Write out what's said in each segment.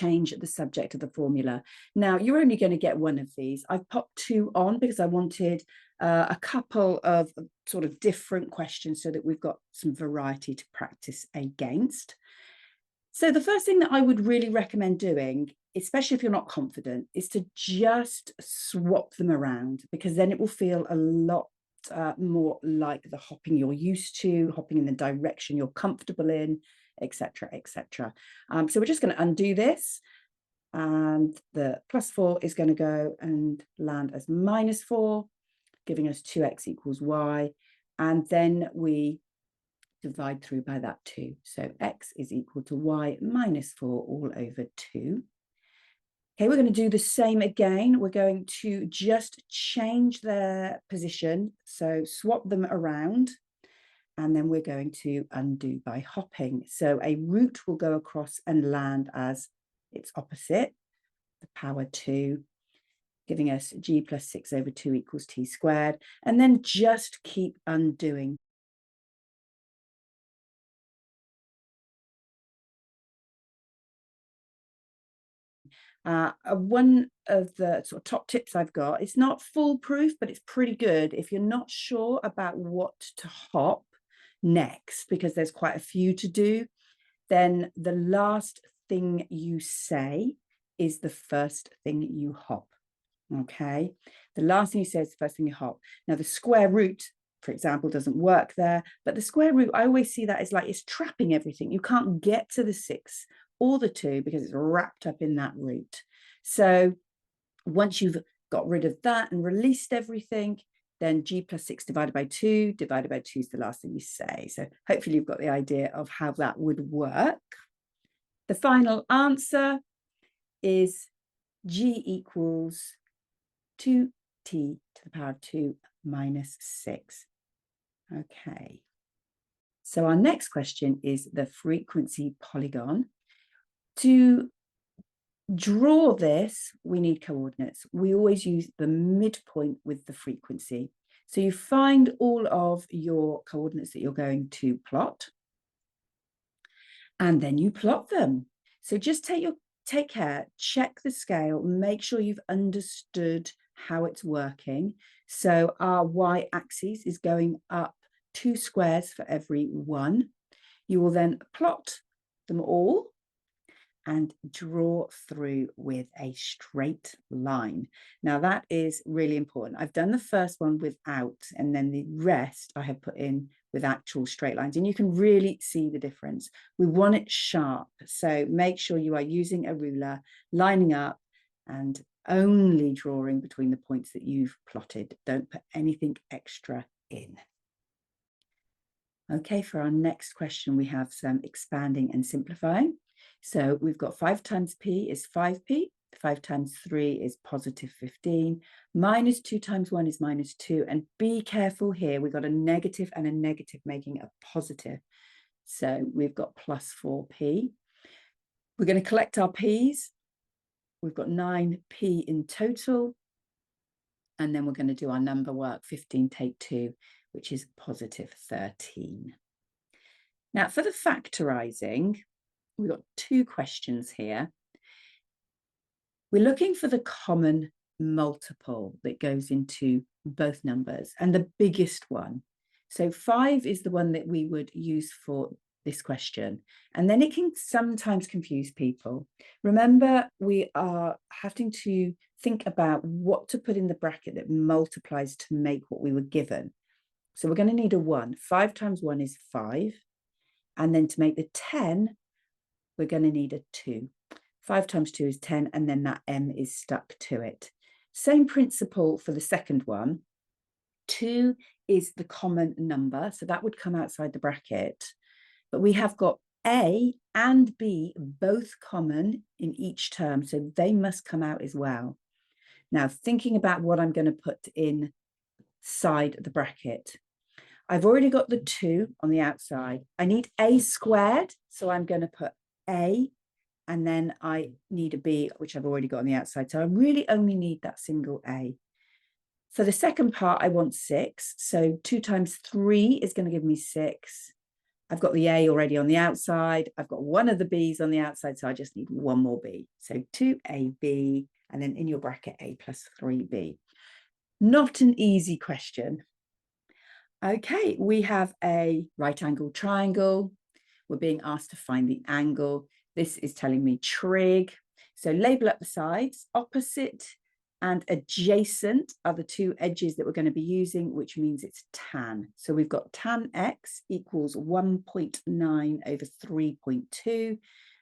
change the subject of the formula. Now, you're only going to get one of these. I've popped 2 on because I wanted a couple of sort of different questions so that we've got some variety to practice against. So the first thing that I would really recommend doing, especially if you're not confident, is to just swap them around, because then it will feel a lot more like the hopping you're used to, hopping in the direction you're comfortable in, etc., etc. So we're just going to undo this, and the +4 is going to go and land as -4, giving us 2x equals y, and then we divide through by that 2. So x is equal to y -4 all over 2. Okay, we're going to do the same again. We're going to just change their position, so swap them around, and then we're going to undo by hopping. So a root will go across and land as its opposite, the power 2, giving us g plus 6 over 2 equals t squared, and then just keep undoing. One of the sort of top tips I've got, it's not foolproof, but it's pretty good if you're not sure about what to hop next, because there's quite a few to do, then the last thing you say is the first thing you hop. Okay, the last thing you say is the first thing you hop. Now the square root, for example, doesn't work there, but the square root, I always see that as like it's trapping everything. You can't get to the 6 or the 2 because it's wrapped up in that root. So once you've got rid of that and released everything, then g plus 6 divided by 2 is the last thing you say. So hopefully you've got the idea of how that would work. The final answer is g equals 2t to the power of 2 minus 6. Okay. So our next question is the frequency polygon. To draw this, we need coordinates. We always use the midpoint with the frequency. So you find all of your coordinates that you're going to plot, and then you plot them. So just take care, check the scale, make sure you've understood how it's working. So our y-axis is going up 2 squares for every 1. You will then plot them all and draw through with a straight line. Now that is really important. I've done the first one without, and then the rest I have put in with actual straight lines, and you can really see the difference. We want it sharp, so make sure you are using a ruler, lining up, and only drawing between the points that you've plotted. Don't put anything extra in. Okay, for our next question, we have some expanding and simplifying. So we've got 5 times p is 5p, 5 times 3 is positive 15, minus 2 times 1 is minus 2, and be careful here, we've got a negative and a negative making a positive. So we've got plus 4p. We're going to collect our p's. We've got 9p in total. And then we're going to do our number work, 15 take 2, which is positive 13. Now for the factorising, we've got 2 questions here. We're looking for the common multiple that goes into both numbers, and the biggest one. So 5 is the one that we would use for this question, and then it can sometimes confuse people. Remember, we are having to think about what to put in the bracket that multiplies to make what we were given. So we're going to need a 1. 5 times 1 is 5, and then to make the 10, we're going to need a 2. 5 times 2 is 10, and then that m is stuck to it. Same principle for the second one. 2 is the common number, so that would come outside the bracket. But we have got a and b both common in each term, so they must come out as well. Now, thinking about what I'm going to put inside the bracket, I've already got the 2 on the outside. I need a squared, so I'm going to put a, and then I need a b, which I've already got on the outside. So I really only need that single a. For the second part, I want 6. So 2 times 3 is going to give me 6. I've got the A already on the outside. I've got one of the B's on the outside, so I just need one more B. So 2AB, and then in your bracket, A plus 3B. Not an easy question. Okay, we have a right-angled triangle. We're being asked to find the angle. This is telling me trig. So label up the sides. Opposite and adjacent are the two edges that we're going to be using, which means it's tan. So we've got tan x equals 1.9 over 3.2.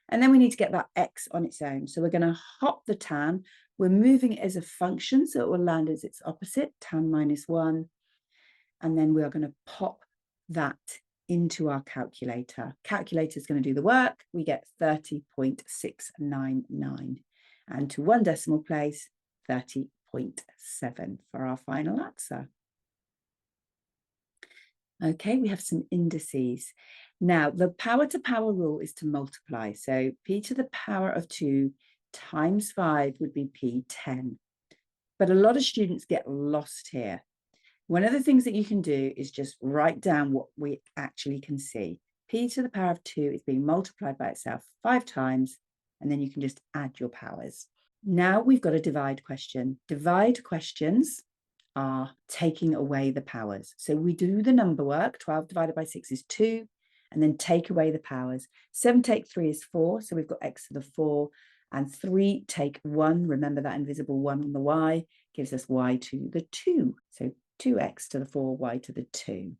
And then we need to get that x on its own. So we're going to hop the tan. We're moving it as a function, so it will land as its opposite, tan minus 1. And then we are going to pop that into our calculator. Calculator is going to do the work. We get 30.699. And to one decimal place, 30.7 for our final answer. Okay, we have some indices. Now, the power to power rule is to multiply. So p to the power of 2 times 5 would be p10. But a lot of students get lost here. One of the things that you can do is just write down what we actually can see. P to the power of 2 is being multiplied by itself 5 times, and then you can just add your powers. Now we've got a divide question. Divide questions are taking away the powers. So we do the number work. 12 divided by 6 is 2, and then take away the powers. 7 take 3 is 4, so we've got x to the 4, and 3 take 1. Remember that invisible 1 on the y gives us y to the 2. So 2x to the 4, y to the 2.